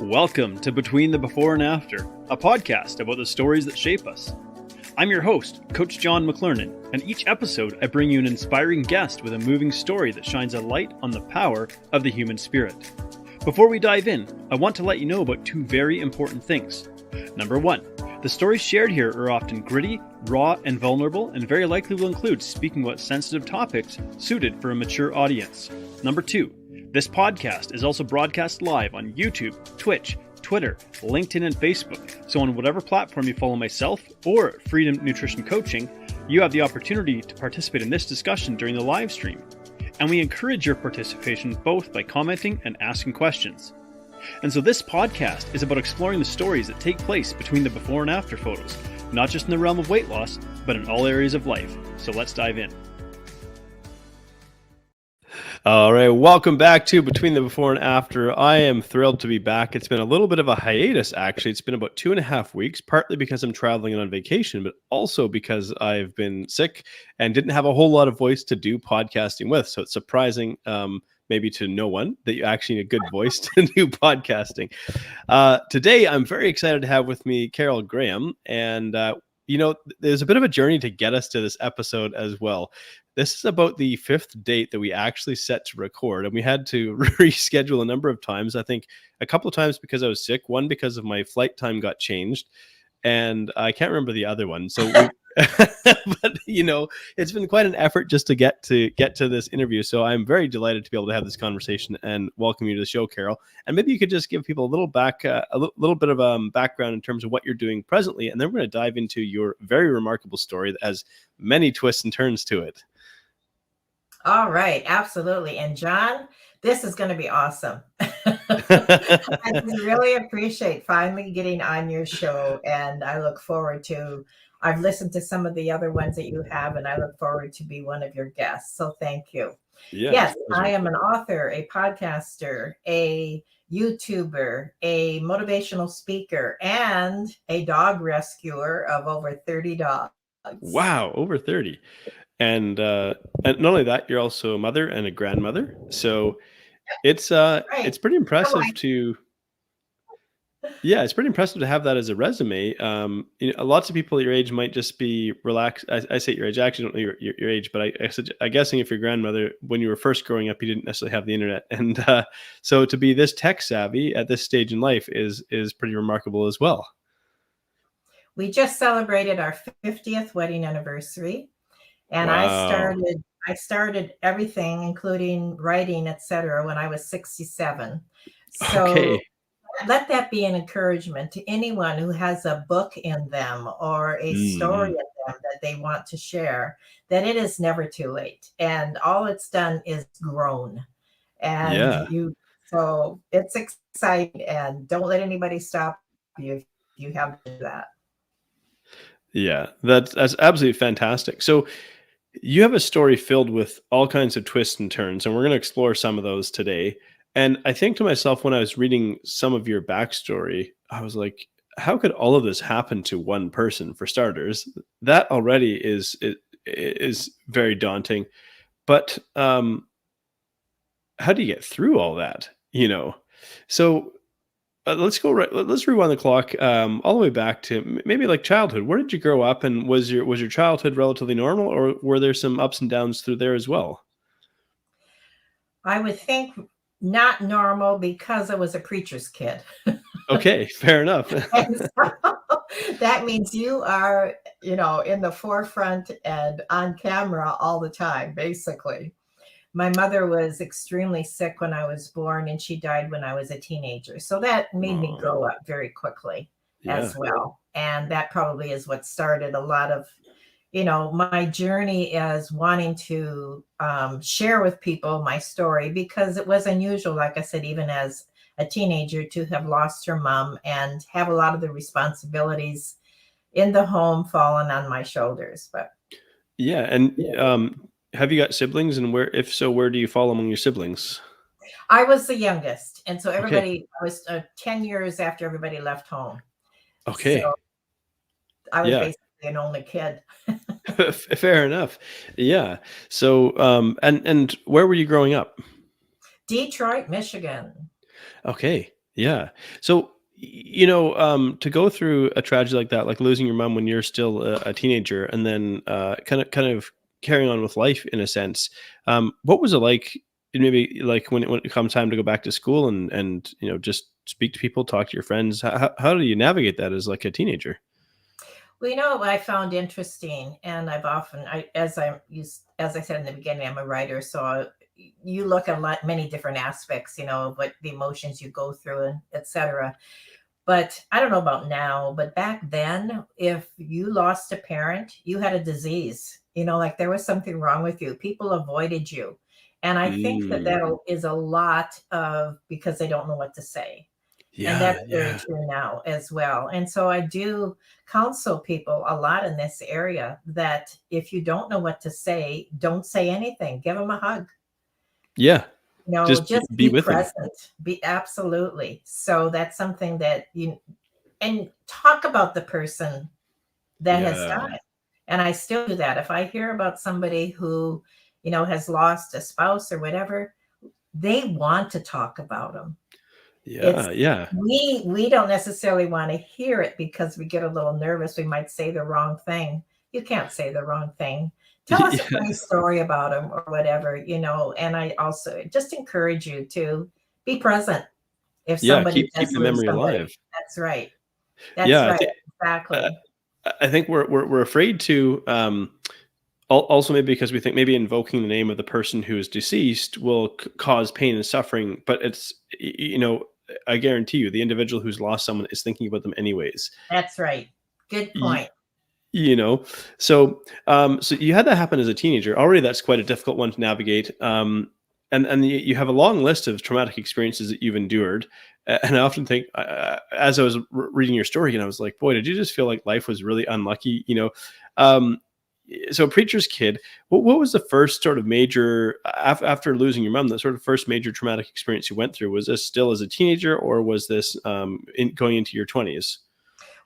Welcome to Between the Before and After, a podcast about the stories that shape us. I'm your host, Coach John McClernand, and each episode I bring you an inspiring guest with a moving story that shines a light on the power of the human spirit. Before we dive in, I want to let you know about two very important things. Number one, the stories shared here are often gritty, raw, and vulnerable, and very likely will include speaking about sensitive topics suited for a mature audience. Number two, this podcast is also broadcast live on YouTube, Twitch, Twitter, LinkedIn, and Facebook. So on whatever platform you follow myself or Freedom Nutrition Coaching, you have the opportunity to participate in this discussion during the live stream. And we encourage your participation both by commenting and asking questions. And so this podcast is about exploring the stories that take place between the before and after photos, not just in the realm of weight loss, but in all areas of life. So let's dive in. All right, welcome back to Between the Before and After. I am thrilled to be back. It's been a little bit of a hiatus, actually. It's been about 2.5 weeks, partly because I'm traveling and on vacation, but also because I've been sick and didn't have a whole lot of voice to do podcasting with. So it's surprising, maybe to no one, that you actually need a good voice to do podcasting. Today, I'm very excited to have with me Carol Graham, and there's a bit of a journey to get us to this episode as well. This is about the fifth date that we actually set to record, and we had to reschedule a number of times. I think a couple of times because I was sick, one because of my flight time got changed, and I can't remember the other one. So, but it's been quite an effort just to get to this interview. So I'm very delighted to be able to have this conversation and welcome you to the show, Carol. And maybe you could just give people a little bit of background in terms of what you're doing presently, and then we're going to dive into your very remarkable story that has many twists and turns to it. All right, absolutely. And John, this is going to be awesome. I really appreciate finally getting on your show, and I look forward to, I've listened to some of the other ones that you have, and I look forward to be one of your guests. So thank you. Yes, I am an author, a podcaster, a YouTuber, a motivational speaker, and a dog rescuer of over 30 dogs. Wow, over 30. And not only that, you're also a mother and a grandmother. So it's pretty impressive it's pretty impressive to have that as a resume. Lots of people your age might just be relaxed. I say your age, I actually don't know your age, but I'm guessing if your grandmother, when you were first growing up, you didn't necessarily have the internet. And so to be this tech savvy at this stage in life is pretty remarkable as well. We just celebrated our 50th wedding anniversary. And wow. I started everything, including writing, etc., when I was 67. So okay. Let that be an encouragement to anyone who has a book in them or a story in them that they want to share, that it is never too late. And all it's done is grown. And so it's exciting, and don't let anybody stop you if you have to do that. Yeah, that's absolutely fantastic. So you have a story filled with all kinds of twists and turns, and we're going to explore some of those today. And I think to myself, when I was reading some of your backstory, I was like, how could all of this happen to one person, for starters? That already is very daunting. But how do you get through all that? So let's rewind the clock all the way back to maybe like childhood. Where did you grow up, and was your childhood relatively normal, or were there some ups and downs through there as well? I would think not normal, because I was a preacher's kid. Okay, fair enough. So that means you are, in the forefront and on camera all the time, basically. My mother was extremely sick when I was born, and she died when I was a teenager. So that made me grow up very quickly as well. And that probably is what started a lot of, my journey as wanting to share with people my story, because it was unusual, like I said, even as a teenager, to have lost her mom and have a lot of the responsibilities in the home fallen on my shoulders. But have you got siblings, and if so, where do you fall among your siblings? I was the youngest, and so everybody was 10 years after everybody left home. Okay. So I was basically an only kid. Fair enough. Yeah. So and where were you growing up? Detroit, Michigan. Okay. Yeah. So, to go through a tragedy like that, like losing your mom when you're still a teenager, and then kind of carrying on with life in a sense. What was it like? Maybe like when it comes time to go back to school and just speak to people, talk to your friends. How do you navigate that as like a teenager? Well, you know what I found interesting, and I've often, as I said in the beginning, I'm a writer, so you look at many different aspects, what the emotions you go through and etc. But I don't know about now, but back then, if you lost a parent, you had a disease, like there was something wrong with you. People avoided you. And I think that Mm. that is a lot of because they don't know what to say. And Yeah, that's very yeah, true now as well. And so I do counsel people a lot in this area that if you don't know what to say, don't say anything. Give them a hug. yeah. Just Just be be with them. present. Be absolutely. So that's something that and talk about the person that has Yeah, died. And I still do that. If I hear about somebody who, has lost a spouse or whatever, they want to talk about them. It's yeah, yeah, we don't necessarily want to hear it because we get a little nervous. We might say the wrong thing. You can't say the wrong thing. Tell us a yeah, funny story about them or whatever, and I also just encourage you to be present if yeah. somebody Keep does the lose memory alive. somebody. That's right. That's Yeah, right. uh, Exactly. I think we're afraid to. Also, maybe because we think maybe invoking the name of the person who is deceased will cause pain and suffering, but I guarantee you, the individual who's lost someone is thinking about them anyways. That's right. Good Y- point. you know, so you had that happen as a teenager. Already, that's quite a difficult one to navigate. And you have a long list of traumatic experiences that you've endured. And I often think, as I was reading your story, and I was like, boy, did you just feel like life was really unlucky? Um, so preacher's kid, what was the first sort of major after losing your mom, the sort of first major traumatic experience you went through? Was this still as a teenager, or was this going into your 20s?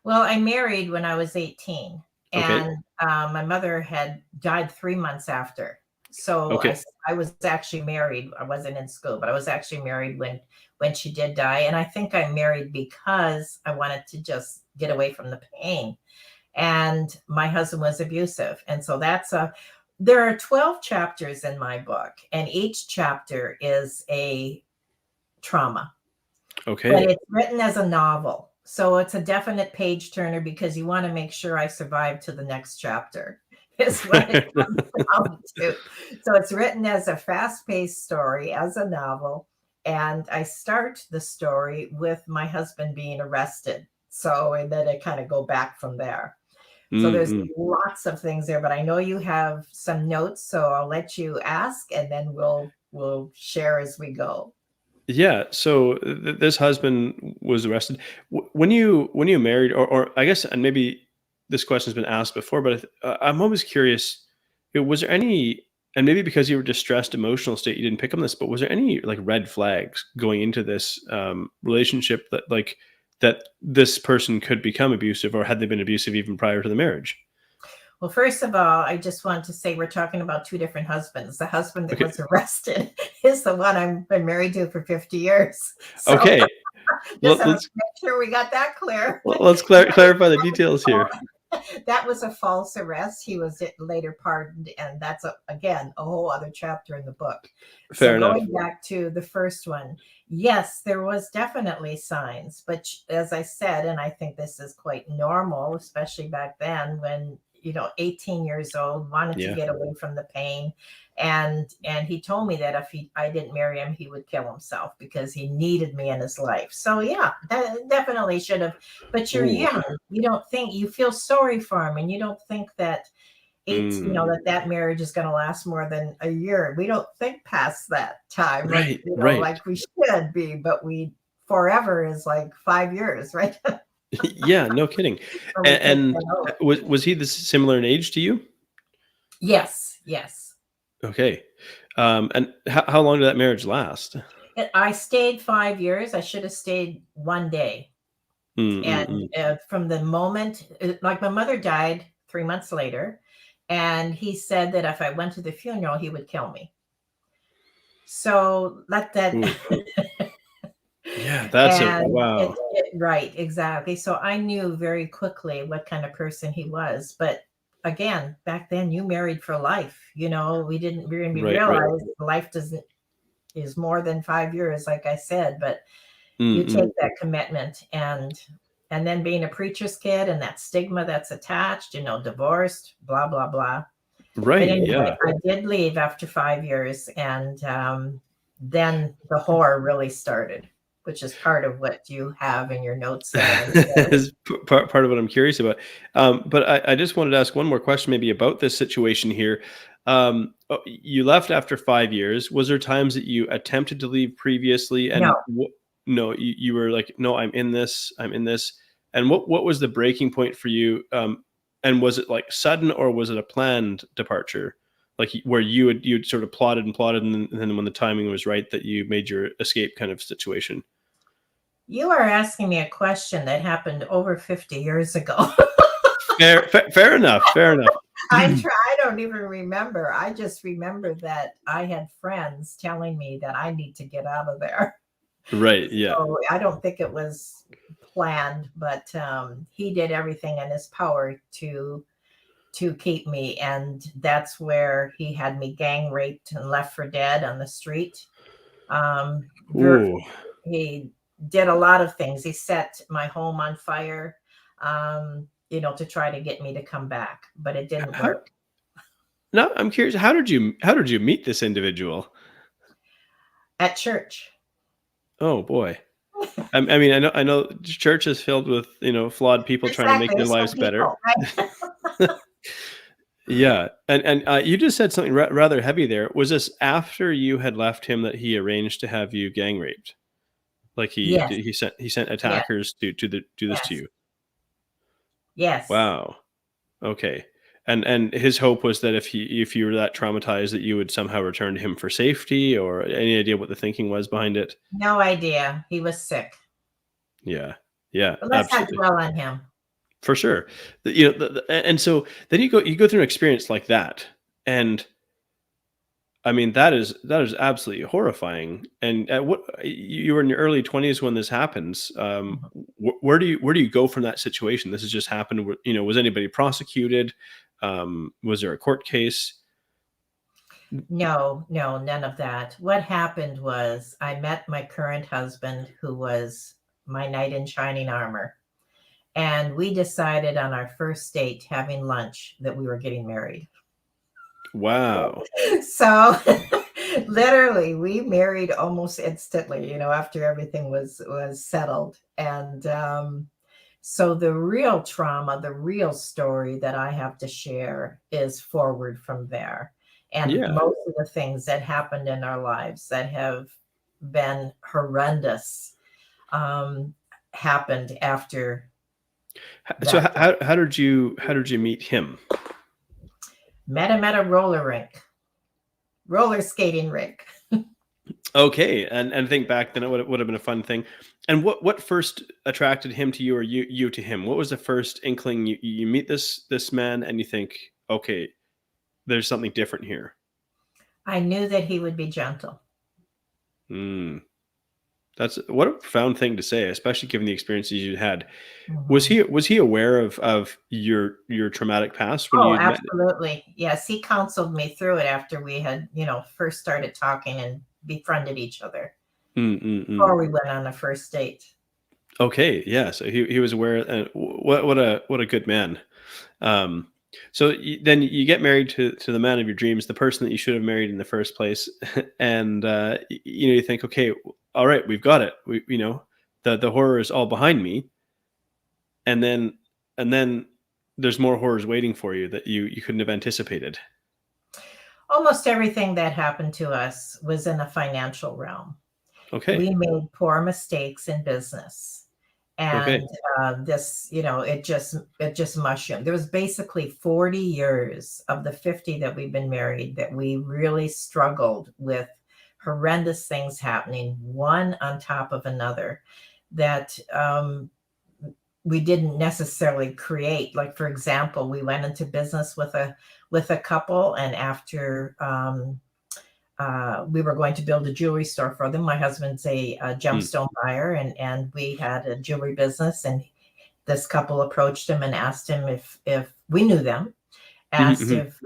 Well, I married when I was 18, Okay. and my mother had died 3 months after. So Okay. I was actually married. I wasn't in school, but I was actually married when she did die. And I think I married because I wanted to just get away from the pain. And my husband was abusive, and so there are 12 chapters in my book, and each chapter is a trauma. But Okay. it's written as a novel, so it's a definite page turner because you wanna make sure I survive to the next chapter, is what it comes down to. So it's written as a fast-paced story, as a novel, and I start the story with my husband being arrested. So and then I kinda go back from there. So there's Mm-mm. lots of things there, but I know you have some notes, so I'll let you ask, and then we'll share as we go. Yeah. So this husband was arrested. When you married, or I guess, and maybe this question's been asked before, but I'm always curious. Was there any, and maybe because you were distressed, emotional state, you didn't pick on this, but was there any like red flags going into this relationship that that this person could become abusive, or had they been abusive even prior to the marriage? Well, first of all, I just want to say we're talking about two different husbands. The husband that Okay. was arrested is the one I've been married to for 50 years. So Okay. just Let, have to let's make sure we got that clear. let's clarify the details here. That was a false arrest. He was later pardoned, and that's again a whole other chapter in the book. So Fair enough. going back to the first one, yes, there was definitely signs, but as I said, and I think this is quite normal, especially back then when 18 years old, wanted to Yeah. get away from the pain, and he told me that if I didn't marry him, he would kill himself because he needed me in his life. So yeah, that definitely should have. But you're Ooh. young, you don't think, you feel sorry for him, and you don't think that Mm. that marriage is going to last more than a year. We don't think past that time like Right. Right. like we should be, but we forever is like 5 years, right? Yeah, no kidding. Or we take And that oath. was he this similar in age to you? Yes, yes. Okay. And how long did that marriage last? I stayed 5 years. I should have stayed one day. Mm, mm, And mm. from the moment, like my mother died 3 months later, and he said that if I went to the funeral, he would kill me. So let that Ooh, ooh. Yeah, that's a And wow. right, exactly. So I knew very quickly what kind of person he was. But again, back then you married for life. We didn't really Right, right. realize life doesn't is more than 5 years, like I said, but you Mm-mm. take that commitment, and then being a preacher's kid and that stigma that's attached, divorced, blah, blah, blah. But Right, anyway, yeah. I did leave after 5 years, and then the horror really started, which is part of what you have in your notes there. Is part of what I'm curious about. But I just wanted to ask one more question, maybe about this situation here. You left after 5 years. Was there times that you attempted to leave previously, No, and no, you were like, no, I'm in this, I'm in this. And what was the breaking point for you? And was it like sudden, or was it a planned departure? Like where you'd sort of plotted and plotted, and then when the timing was right, that you made your escape kind of situation. you are asking me a question that happened over 50 years ago. Fair enough. Fair enough. I don't even remember. I just remember that I had friends telling me that I need to get out of there. Right. Yeah. So I don't think it was planned, but he did everything in his power to keep me, and that's where he had me gang raped and left for dead on the street. Um, Ooh. he did a lot of things. He set my home on fire, to try to get me to come back, but it didn't How? work. No, I'm curious. How did you meet this individual? At church. Oh boy. I mean, I know church is filled with flawed people trying to make Exactly. their Some lives better. people, right? Yeah, and you just said something rather heavy there. Was this after you had left him that he arranged to have you gang raped? Like Yes, he sent yes, attackers to do this to yes, you? yes. Wow. Okay. And his hope was that if you were that traumatized that you would somehow return to him for safety, or any idea what the thinking was behind it? No idea. He was sick. Yeah. Yeah, But let's not absolutely. dwell on him. For sure. And so then you go through an experience like that, and I mean that is absolutely horrifying. And at what you were in your early 20s when this happens. Mhm. Where do you go from that situation? This has just happened. Was anybody prosecuted? Was there a court case? No, no, none of that. What happened was I met my current husband, who was my knight in shining armor. And we decided on our first date, having lunch, that we were getting married. Wow. So literally we married almost instantly, after everything was settled. And so the real trauma, the real story that I have to share is forward from there. And Yeah. most of the things that happened in our lives that have been horrendous um, happened after So that. how did you meet him? Met him at a roller skating rink. Okay, and think back then, it would have been a fun thing. And what first attracted him to you, or you to him? What was the first inkling? You meet this man and you think, okay, there's something different here. I knew that he would be gentle. Hmm. That's what a profound thing to say, especially given the experiences you had. Was Mhm. he aware of your traumatic past when Oh, you'd met? absolutely. Yes, he counseled me through it after we had, first started talking and befriended each other Mm, mm, mm. before we went on a first date. Okay, yeah. So he was aware. And what a good man. Um, so then you get married to the man of your dreams, the person that you should have married in the first place, and you think, okay, all right, we've got it. The horror is all behind me, and then there's more horrors waiting for you that you couldn't have anticipated. Almost everything that happened to us was in a financial realm. Okay, We made poor mistakes in business. okay, And this, it just mushroomed. There was basically 40 years of the 50 that we've been married that we really struggled with horrendous things happening, one on top of another, that we didn't necessarily create. Like, for example, we went into business with a couple, and after we were going to build a jewelry store for them. My husband's a Mm. gemstone buyer, and we had a jewelry business. And this couple approached him and asked him if we knew them, Mhm, asked mhm. if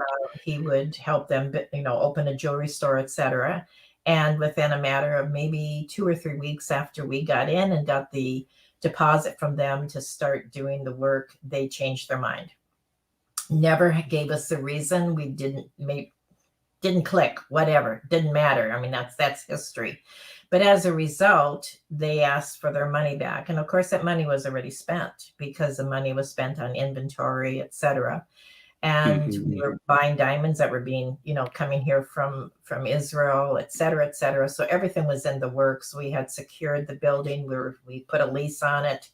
he would help them, open a jewelry store, etc. And within a matter of maybe 2 or 3 weeks after we got in and got the deposit from them to start doing the work, they changed their mind. Never gave us a reason. We didn't click, whatever, didn't matter. I mean, that's history. But as a result, they asked for their money back. And of course, that money was already spent because the money was spent on inventory, etc. And Mhm, we mhm. were buying diamonds that were being, coming here from Israel, etc., etc. So everything was in the works. We had secured the building. We put a lease on it,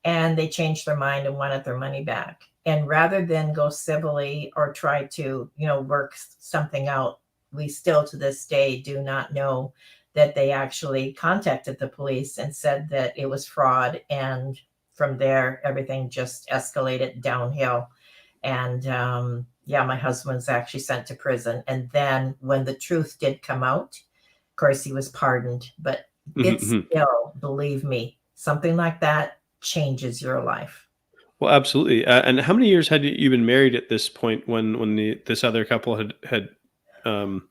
and they changed their mind and wanted their money back. And rather than go civilly or try to, work something out, we still to this day do not know that they actually contacted the police and said that it was fraud. And from there, everything just escalated downhill. And yeah, my husband was actually sent to prison. And then when the truth did come out, of course, he was pardoned. But Mhm, it's mhm. still, believe me, something like that changes your life. Well, absolutely. And how many years had you been married at this point when this other couple had um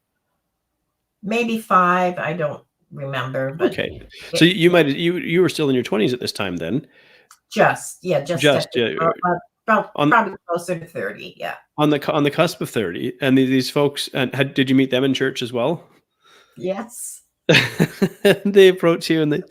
Maybe 5, I don't remember, but okay. So it you might you were still in your 20s at this time then? just Just at the on probably closer to 30, yeah. on the cusp of 30, and these folks, and did you meet them in church as well? Yes. They approach you and they,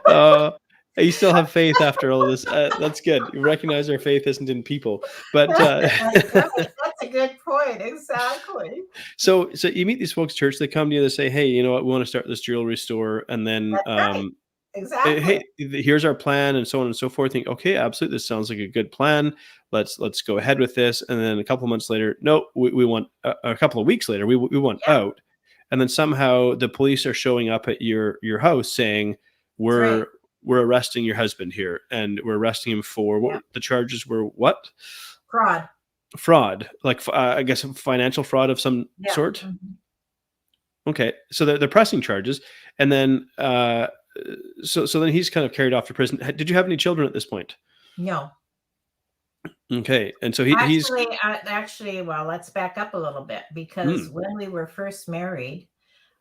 uh, you still have faith after all this. That's good. You recognize our faith isn't in people, but That's right, that's a good point, exactly. so you meet these folks at church. They come to you. They say, "Hey, you know what? We want to start this jewelry store," and then That's right, Hey, exactly. here's our plan, and so on and so forth. Think, okay, absolutely, this sounds like a good plan. Let's go ahead with this. And then a couple of months later, no, we want a couple of weeks later, we want Yeah, out. And then somehow the police are showing up at your house saying, that's right. we're we're arresting your husband here, and we're arresting him for Yeah, the charges were what? fraud. Fraud, like I guess financial fraud of some Yeah, sort. mhm. Okay, so they're pressing charges, and then so then he's kind of carried off to prison. Did you have any children at this point? No. Okay, and so he's Actually, well, let's back up a little bit because mm, when we were first married,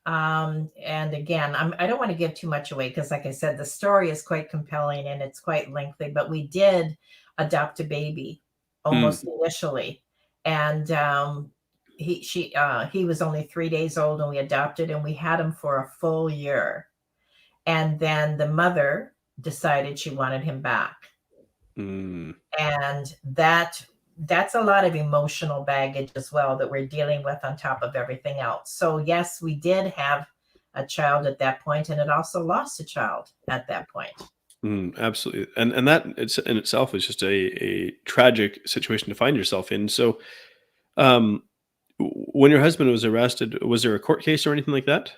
and again, I don't want to give too much away because, like I said, the story is quite compelling and it's quite lengthy. But we did adopt a baby mm, almost initially, and he was only 3 days old when we adopted, and we had him for a full year. And then the mother decided she wanted him back, mm. and that's a lot of emotional baggage as well that we're dealing with on top of everything else. So yes, we did have a child at that point, and it also lost a child at that point. Absolutely, and that it's in itself is just a tragic situation to find yourself in. So, um, when your husband was arrested, was there a court case or anything like that?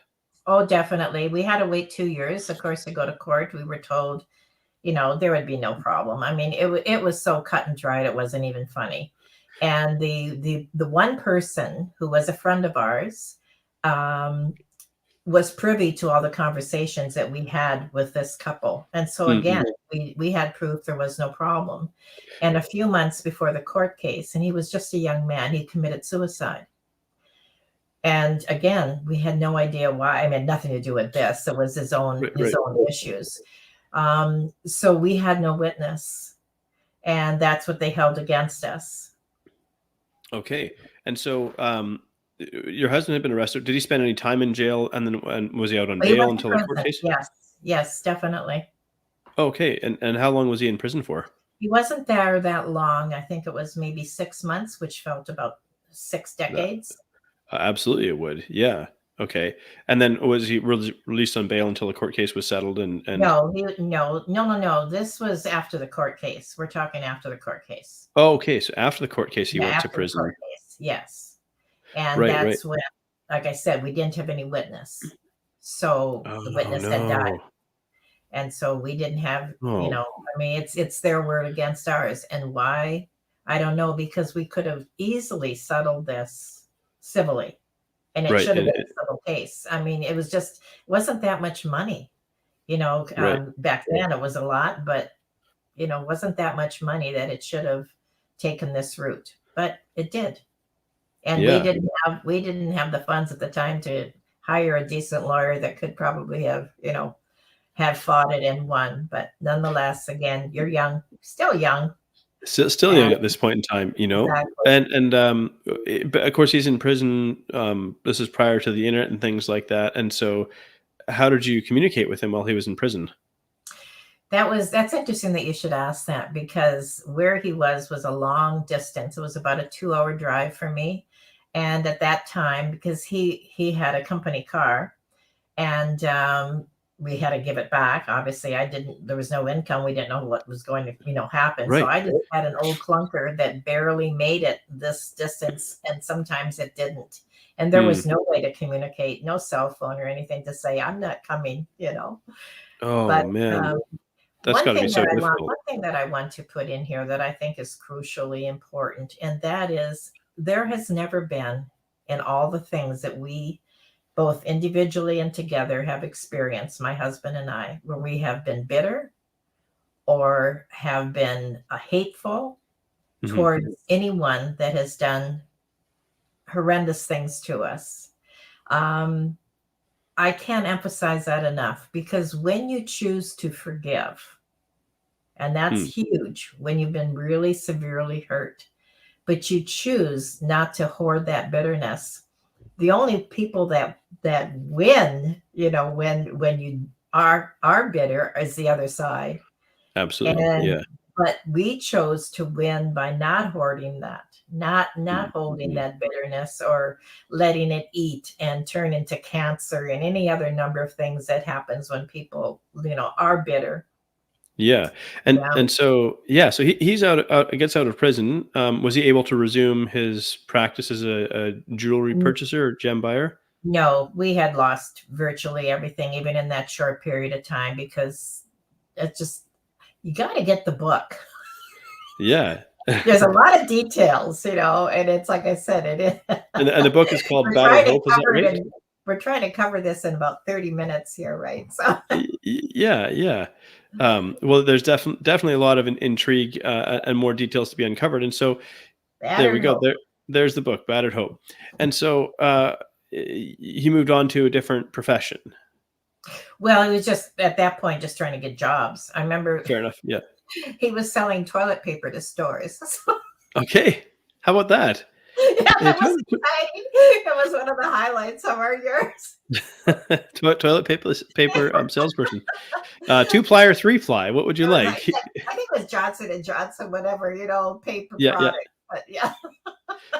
Oh, definitely. We had to wait 2 years, of course, to go to court. We were told, there would be no problem. I mean, it was so cut and dried, it wasn't even funny. And the one person who was a friend of ours, um, was privy to all the conversations that we had with this couple. And so Mm-hmm. again, we had proof there was no problem. And a few months before the court case, and he was just a young man, he committed suicide. And again, we had no idea why. I mean, nothing to do with this. It was his own Right, his right. own issues. So we had no witness, and that's what they held against us. Okay, and so your husband had been arrested. Did he spend any time in jail, and then was he out on But he bail went to until the court prison. case? Yes, yes, definitely. Okay, and how long was he in prison for? He wasn't there that long. I think it was maybe 6 months, which felt about six Uh, decades. Absolutely, it would. Yeah. Okay. And then was he released on bail until the court case was settled? And No. This was after the court case. We're talking after the court case. oh, okay. So after the court case, he Yeah, went to after the court prison. case. Yes. And Right. Right. that's when, like I said, we didn't have any witness. So the Oh witness had died. no. And so we didn't have, Oh. I mean, it's their word against ours. And why? I don't know, because we could have easily settled this civilly. and it Right. should have And been a civil case. I mean, it wasn't that much money. right. Back then it was a lot, but wasn't that much money that it should have taken this route, but it did. And Yeah. we didn't have the funds at the time to hire a decent lawyer that could probably have fought it and won. But nonetheless, again, you're young, still young. Still young And at this point in time, you know? exactly. And but of course he's in prison. This is prior to the internet and things like that. And so how did you communicate with him while he was in prison? That's interesting that you should ask that, because where he was a long distance. It was about a 2-hour drive for me. And at that time, because he had a company car, and we had to give it back. Obviously, I didn't. There was no income. We didn't know what was going to happen. So Right. I just had an old clunker that barely made it this distance, and sometimes it didn't. And there Mm. was no way to communicate, no cell phone or anything to say I'm not coming. Oh, But man. um, That's gotta be so difficult. one thing that I want to put in here that I think is crucially important, and that is there has never been, in all the things that we both individually and together have experienced, my husband and I, where we have been bitter or have been hateful Mhm. towards anyone that has done horrendous things to us. Um, I can't emphasize that enough, because when you choose to forgive, and that's Mm. huge when you've been really severely hurt, but you choose not to hoard that bitterness. The only people that win, when you are bitter, is the other side. Absolutely. And Yeah. but we chose to win by not hoarding that, not Mm. holding Mm. that bitterness, or letting it eat and turn into cancer and any other number of things that happens when people are bitter. Yeah. And Yeah. and so yeah, so he's gets out of prison. Was he able to resume his practice as a jewelry purchaser or gem buyer? No, we had lost virtually everything, even in that short period of time, because it's just, you got to get the book. Yeah. There's a lot of details, and it's like I said, it is. And the book is called we're Battered trying to Hope, is that cover it right? in we're trying to cover this in about 30 minutes here, right? So Yeah, yeah. Well, there's definitely a lot of intrigue, and more details to be uncovered. And so there we battered go. hope. There's the book, Battered Hope. And so he moved on to a different profession. Well, he was just at that point just trying to get jobs. I remember Fair enough. Yeah. he was selling toilet paper to stores. Okay. How about that? Yeah, Yeah, that was exciting. It was one of the highlights of our years. toilet paper salesperson. 2-ply or 3-ply? What would you It was like, like? I think it was Johnson and Johnson, whatever, paper Yeah, yeah, product. But yeah,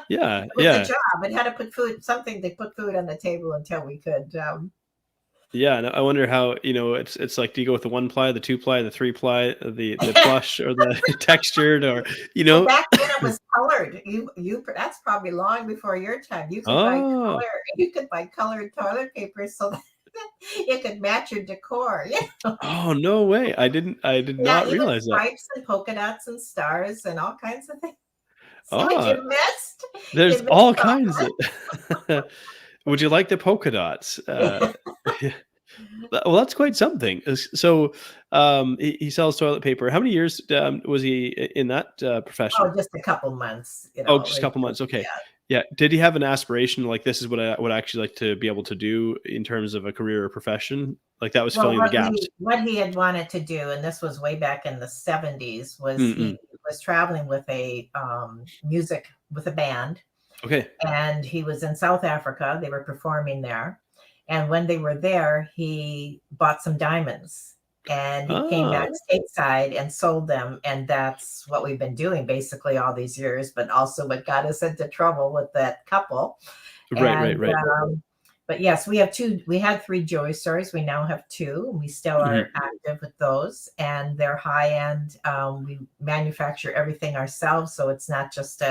yeah, it was a yeah, job. It had to put something to put food on the table until we could. yeah. And I wonder how, it's like, do you go with the 1-ply, the 2-ply, the 3-ply, the plush, or the textured, or you Well, know? back then it was colored. That's probably long before your time. Oh, You could buy colored toilet paper so that it could match your decor. Yeah. oh, no way! I did Yeah, not even realize that. stripes and polka dots and stars and all kinds of things. So Oh, you there's missed all kinds all of. Would you like the polka dots? that. Well, that's quite something. So, he sells toilet paper. How many years was he in that profession? Oh, just a couple months, Oh, just a like, couple months. Okay. yeah. Yeah. Did he have an aspiration like this is what I would actually like to be able to do in terms of a career or profession? Like that was Well, filling the gaps. what he had wanted to do, and this was way back in the 70s, was Mm-mm. he was traveling with a band, Okay. and he was in South Africa. They were performing there. And when they were there, he bought some diamonds, and he came back Ah, stateside and sold them. And that's what we've been doing basically all these years, but also what got us into trouble with that couple. right, right, And right. but yes, we had three jewelry stores. We now have two. We still are Mhm. active with those, and they're high end. We manufacture everything ourselves, so it's not just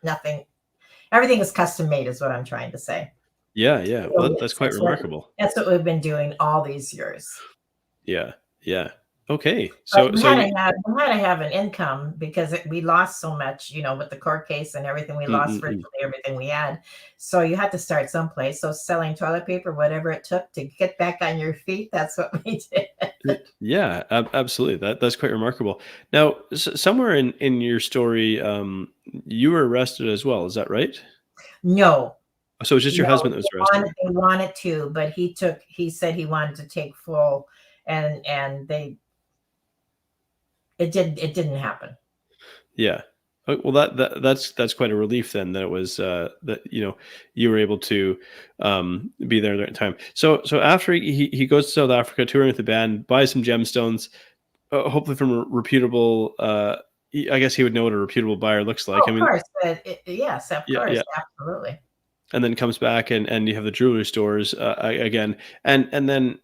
nothing. Everything is custom made, is what I'm trying to say. Yeah, yeah. Well, So that's yes, quite remarkable. that's what we've been doing all these years. Yeah, yeah. Okay. But So so you we had to have an income because we lost so much, with the court case and everything. We mm, lost mm, mm. virtually everything we had. So you had to start someplace. So selling toilet paper, whatever it took to get back on your feet, that's what we did. Yeah, absolutely. That's quite remarkable. Now, somewhere in your story, you were arrested as well. Is that right? No, So it's just your no, husband that was arrested. they wanted to, but he said he wanted to take full, and it didn't happen. Yeah. Well, that's quite a relief then that it was that you were able to be there at the right time. So after he goes to South Africa touring with the band, buys some gemstones, hopefully from a reputable. I guess he would know what a reputable buyer looks Oh, like. I of mean, course. Yes, of yeah, course, yeah. absolutely. And then comes back and you have the jewelry stores again, and then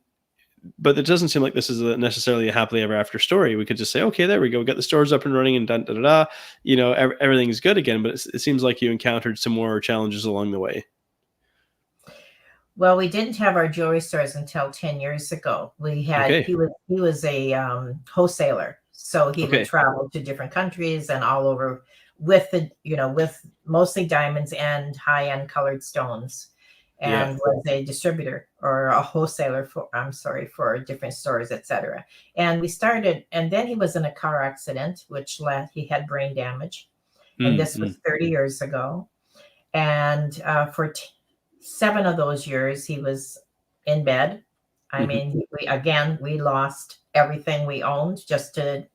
but it doesn't seem like this is necessarily a happily ever after story. We could just say, okay, there we go, we got the stores up and running, and da da da. Da. Everything's good again. But it seems like you encountered some more challenges along the way. Well, we didn't have our jewelry stores until 10 years ago. Okay. He was a wholesaler. So he would Okay. travel to different countries and all over with mostly diamonds and high-end colored stones, Yeah. and was a distributor or a wholesaler for different stores, etc. And then he was in a car accident, which he had brain damage. And Mm, this mm, was 30 years ago. And for 7 of those years, he was in bed. I hmm. mean, we lost everything we owned just to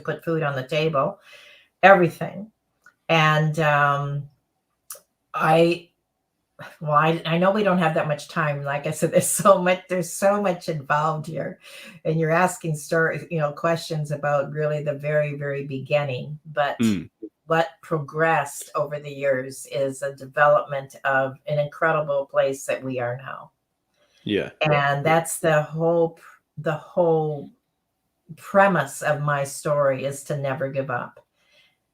put food on the table, everything. And I, well, I know we don't have that much time. Like I said, there's so much involved here, and you're asking questions about really the very, very beginning. But Mm, what progressed over the years is a development of an incredible place that we are now. yeah. And that's the whole premise of my story, is to never give up,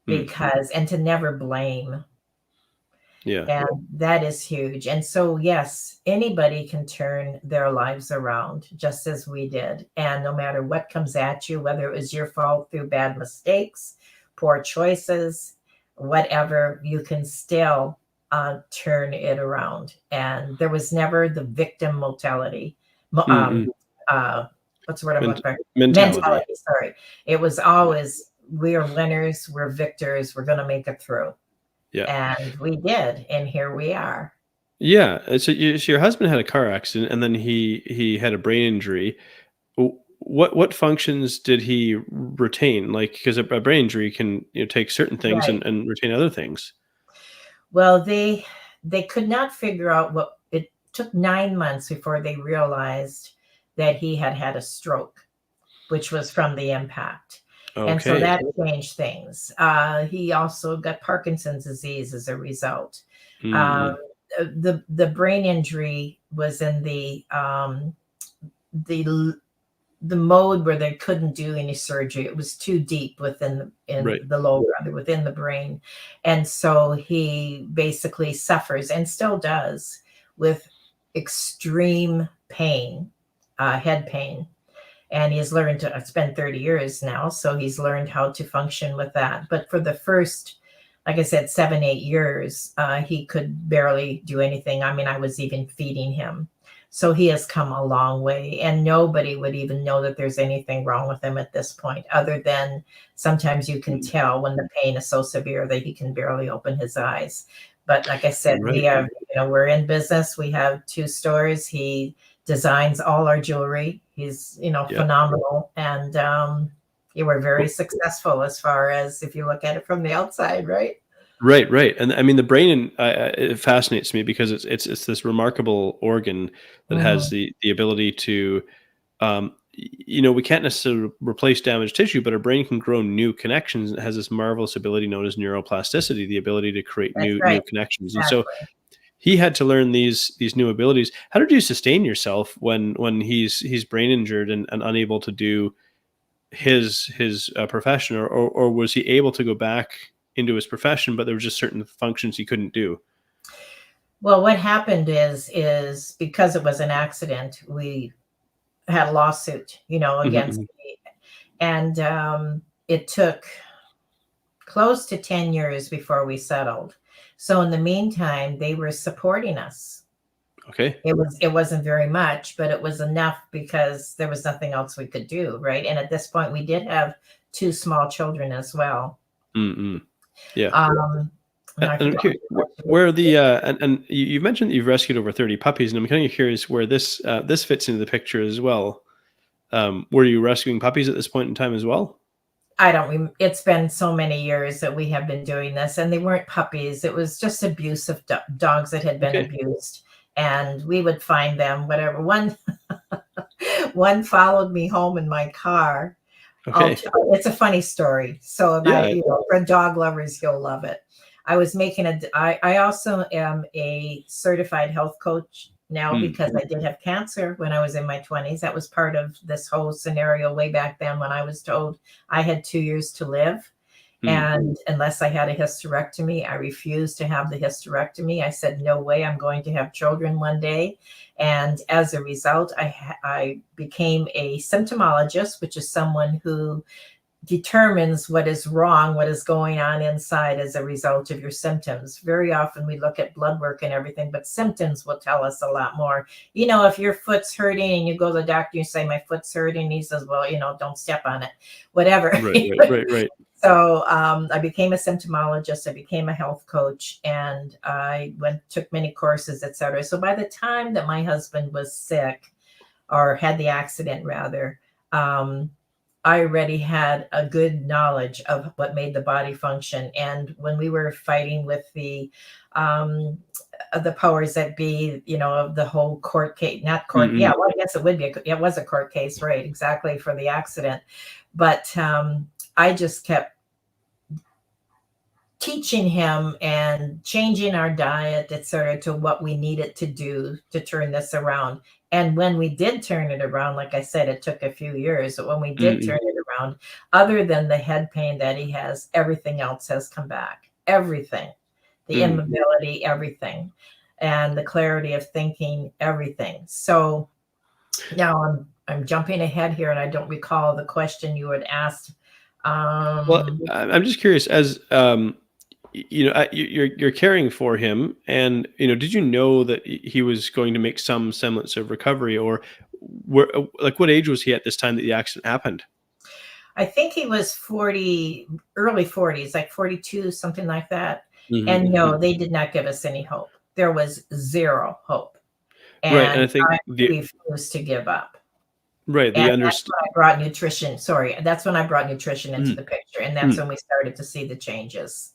Mm, and to never blame. yeah. And that is huge. And so, yes, anybody can turn their lives around just as we did. And no matter what comes at you, whether it was your fault through bad mistakes, poor choices, whatever, you can still turn it around. And there was never the victim mentality. Mm, mm. Uh, what's the word I'm looking for? Mentality. Mentality, sorry. It was always, we're winners, we're victors, we're going to make it through. Yeah. And we did, and here we are. Yeah. So your husband had a car accident, and then he had a brain injury. What functions did he retain? Like, because a brain injury can take certain things Right. and retain other things. Well, they could not figure out what it took. 9 months before they realized that he had had a stroke, which was from the impact. And so Okay. that changed things. He also got Parkinson's disease as a result. Um, Mm-mm. the brain injury was in the the mode where they couldn't do any surgery. It was too deep in Right. the lower, within the brain. And so he basically suffers, and still does, with extreme pain, head pain. And he's learned to, it's been 30 years now, so he's learned how to function with that. But for the first, like I said, 7, 8 years, he could barely do anything. I mean, I was even feeding him. So he has come a long way, and nobody would even know that there's anything wrong with him at this point, other than sometimes you can Mm. tell when the pain is so severe that he can barely open his eyes. But like I said, Right. we're in business. We have 2 stores. He designs all our jewelry. He's, Yeah. phenomenal. And you were very successful, as far as if you look at it from the outside, right? Right, right, and I mean the brain. It fascinates me because it's this remarkable organ that has Hmm. the ability to, we can't necessarily replace damaged tissue, but our brain can grow new connections. It has this marvelous ability known as neuroplasticity, the ability to create That's new right. connections. And so Exactly. he had to learn these new abilities. How did you sustain yourself when he's brain injured and unable to do his profession, or was he able to go back into his profession, but there were just certain functions he couldn't do? Well, what happened is because it was an accident, we had a lawsuit, against Mhm. me. And it took close to 10 years before we settled. So in the meantime, they were supporting us. Okay. It wasn't very much, but it was enough because there was nothing else we could do, right? And at this point, we did have two small children as well. Mm-mm. Yeah. Um, And now I I'm forgot curious, what you where the and you mentioned that you've rescued over 30 puppies, and I'm kind of curious where this fits into the picture as well. Were you rescuing puppies at this point in time as well? I don't it's been so many years that we have been doing this, and they weren't puppies. It was just abusive dogs that had been Okay. abused, and we would find them, whatever. One followed me home in my car. Okay. It's a funny story. So my, Yeah. for dog lovers, you'll love it. I also am a certified health coach now Mm, because I did have cancer when I was in my 20s. That was part of this whole scenario way back then when I was told I had 2 years to live. mm, And unless I had a hysterectomy, I refused to have the hysterectomy. I said, no way, I'm going to have children one day. And as a result, I became a symptomologist, which is someone who determines what is wrong, what is going on inside as a result of your symptoms. Very often we look at blood work and everything, but symptoms will tell us a lot more. If your foot's hurting and you go to the doctor, you say, my foot's hurting. He says, well, don't step on it, whatever. right. Right. Right. Right. So I became a symptomologist. I became a health coach, and I took many courses, etc. So by the time that my husband was sick, or had the accident rather, um, I already had a good knowledge of what made the body function. And when we were fighting with the powers that be, of the whole court case, not court, Mm-mm. yeah, well, I guess it would be, it was a court case, right? Exactly, for the accident. But I just kept teaching him and changing our diet, et cetera, to what we needed to do to turn this around. And when we did turn it around, like I said, it took a few years, but when we did Mm-mm. turn it around, other than the head pain that he has, everything else has come back. Everything, the Mm. immobility, everything, and the clarity of thinking, everything. So now I'm jumping ahead here, and I don't recall the question you had asked. Well, Um, I'm just curious, as you're caring for him, and did you know that he was going to make some semblance of recovery, or like what age was he at this time that the accident happened? I think he was 40, early 40s, like 42, something like that. Hmm. And no, they did not give us any hope. There was zero hope. Right, and And I think I the refused to give up. right And the that's underst when I brought nutrition. Sorry, that's when I brought nutrition into mm, the picture. And that's mm. when we started to see the changes.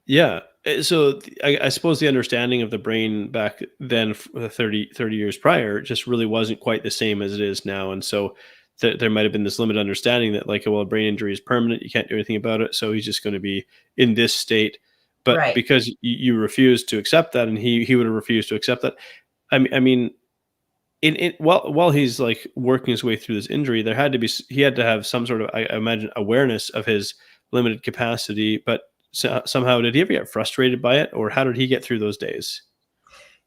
Yeah. So I suppose the understanding of the brain back then, 30 years prior, just really wasn't quite the same as it is now. And so there might have been this limited understanding that, like, well, a brain injury is permanent. You can't do anything about it. So he's just going to be in this state. But Right. because you refused to accept that, and he would have refused to accept that. I mean, while he's like working his way through this injury, there had to be he had to have some sort of, I imagine, awareness of his limited capacity. But somehow, did he ever get frustrated by it, or how did he get through those days?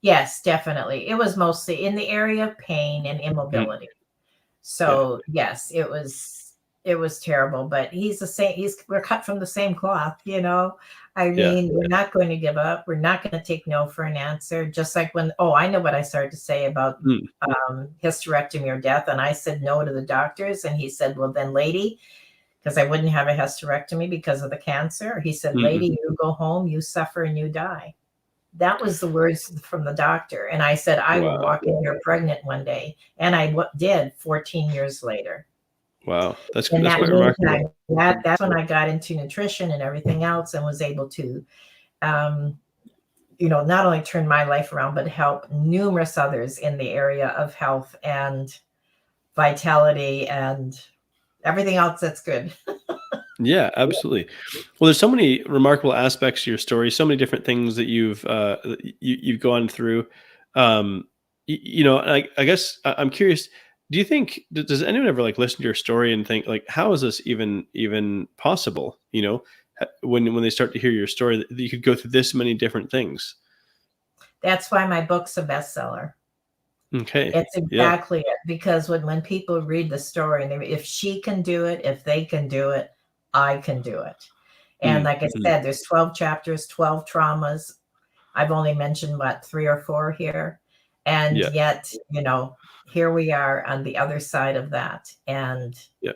Yes, definitely. It was mostly in the area of pain and Mm, immobility. yeah, So yes, it was terrible, but he's the same. We're cut from the same cloth. I yeah. mean, we're not going to give up. We're not going to take no for an answer. Just like I know what I started to say about Mm, hysterectomy or death, and I said no to the doctors, and he said, "Well, then, lady," because I wouldn't have a hysterectomy because of the cancer. He said, mm-mm. "Lady, you go home, you suffer, and you die." That was the words from the doctor. And I said, I will Wow, walk in here pregnant one day. And I did 14 years later. wow, In that's that quite remarkable. meantime, that's when I got into nutrition and everything else and was able to, um, not only turn my life around, but help numerous others in the area of health and vitality and everything else that's good. Yeah, absolutely. Well, there's so many remarkable aspects to your story, so many different things that you've gone through. I guess I'm curious. Do you think does anyone ever like listen to your story and think like, how is this even possible? When they start to hear your story, that you could go through this many different things. That's why my book's a bestseller. Okay. It's Yeah. exactly it, because when people read the story, and if she can do it, if they can do it, I can do it. And like I Mm-hmm. said, there's 12 chapters, 12 traumas. I've only mentioned, what, 3 or 4 here, and Yeah. yet, here we are on the other side of that, and Yeah.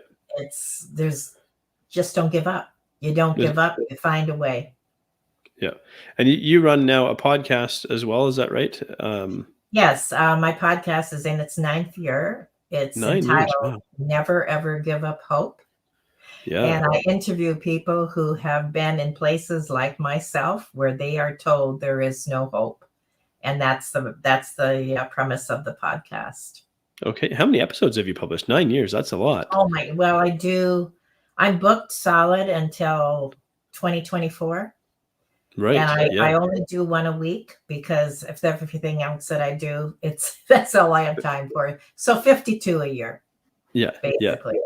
there's just don't give up. You don't There's- give up, you find a way. Yeah. And you run now a podcast as well. Is that right? Yes, my podcast is in its 9th year. It's 9 years. entitled Wow. Never Ever Give Up Hope. Yeah. And I interview people who have been in places like myself where they are told there is no hope. And that's the premise of the podcast. Okay. How many episodes have you published? 9 years. That's a lot. Oh my, well, I'm booked solid until 2024. And Right. I Yeah. only do one a week, because if everything else that I do, that's all I have time for. So 52 a year, Yeah. Yeah. basically.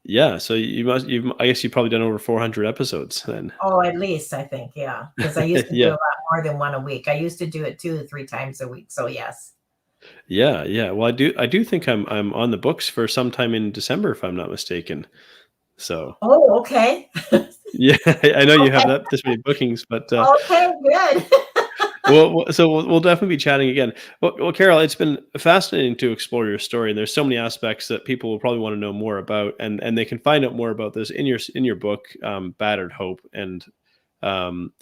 Yeah. So I guess you've probably done over 400 episodes then. Oh, at least, I think, yeah. Because I used to do a Yeah. lot more than one a week. I used to do it 2 to 3 times a week. So yes. Yeah. Yeah. Well, I do think I'm on the books for sometime in December, if I'm not mistaken. So Oh, okay. yeah, I know you have Okay. this many bookings, but Okay, good. so we'll definitely be chatting again. Well, Carol, it's been fascinating to explore your story, and there's so many aspects that people will probably want to know more about, and they can find out more about this in your book, Battered Hope. And um,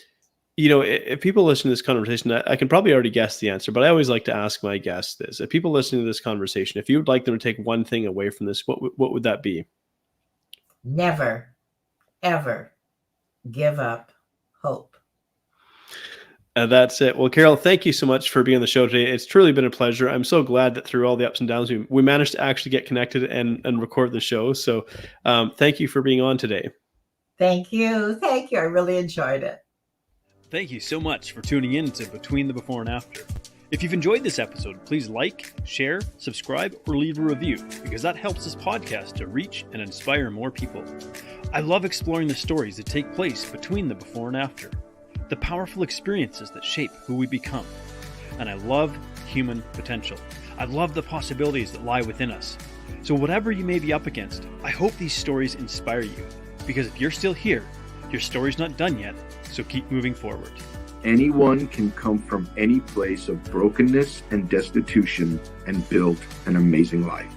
if people listen to this conversation, I can probably already guess the answer, but I always like to ask my guests this: if people listening to this conversation, if you would like them to take one thing away from this, what would that be? Never, ever give up hope. That's it. Well, Carol, thank you so much for being on the show today. It's truly been a pleasure. I'm so glad that through all the ups and downs, we managed to actually get connected and record the show. So thank you for being on today. Thank you. Thank you. I really enjoyed it. Thank you so much for tuning in to Between the Before and After. If you've enjoyed this episode, please like, share, subscribe, or leave a review, because that helps this podcast to reach and inspire more people. I love exploring the stories that take place between the before and after, the powerful experiences that shape who we become. And I love human potential. I love the possibilities that lie within us. So whatever you may be up against, I hope these stories inspire you, because if you're still here, your story's not done yet, so keep moving forward. Anyone can come from any place of brokenness and destitution and build an amazing life.